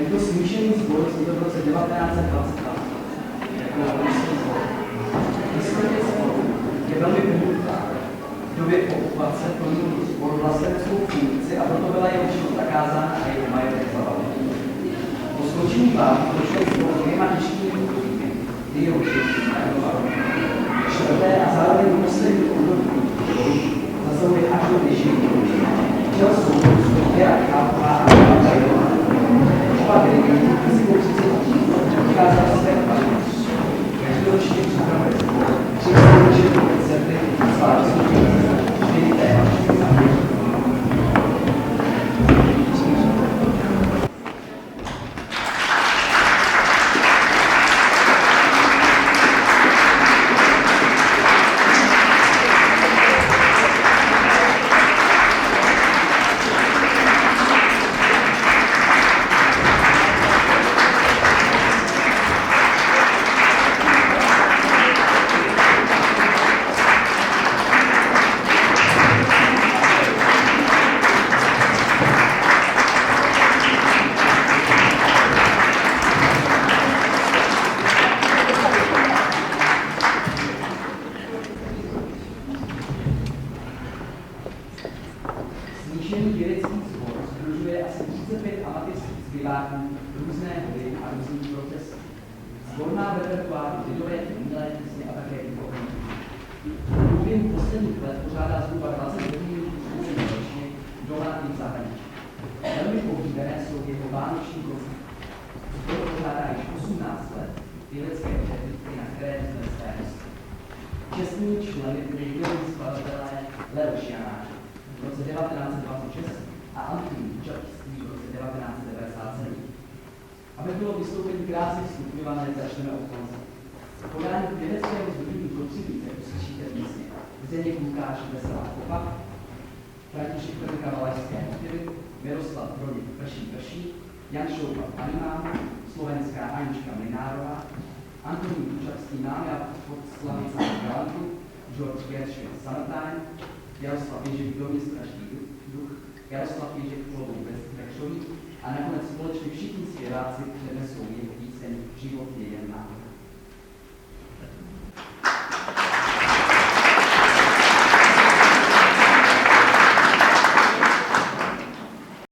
Tento smíšený sbor vznikl v roce 1922 jako ruský sbor. Historie sboru je velmi pohnutá. V době okupace plnil sbor vlasteneckou funkci a proto byla jeho činnost zakázána a jeho majetek zabaven. Po skončení války došel sbor dvěma těžkými obdobími, kdy jeho činnost stagnovala. Čtvrté a zároveň poslední období zasahuje až do dnešní doby. Čel souboru jsou Věra Chápová a Věra Tajová. Oba dirigenti fyzikou 30 vycházela z té paměti. Každoročně připravuje sbor, při koncerty, svátky, čtyři tématiky a Smíšený vědecký sbor sdružuje asi 35 amatérských zpěváků různého věku a různých profesí. Sbor má v repertoáru lidové, umělé písně a také duchovní. V průběhu posledních let pořádá zhruba 20 hodinných způsobů ročně doma i v zahraničí. Velmi oblíbené jsou jeho vánoční koncerty. Sbor pořádá již 18 let pěvecké přehlídky, na které jsme své hosty. Čestní členy byli jubilejní skladatelé Leoš Janáček v roce 1926 a Antonín Čapský v roce 1997. Aby bylo vystoupení krásně vstupňované, začneme od konce. V podání vědeckého sdružení Kotřivice uslyšíte písně Zdeněk Lukáš Veselá kopa, František Trnka Valašské motivy, Miroslav Broděk Prší Prší, Jan Šoupa Animám, slovenská Anička Mlinárová, Antonín Čapský Námy a Slavica Galantu, George Gershwin Summertime, Jaroslav Ježek Domě Strašný duch, Jaroslav Ježek Klobouk Vekšový a nakonec společně všichni zpěváci přednesou jeho píseň Život je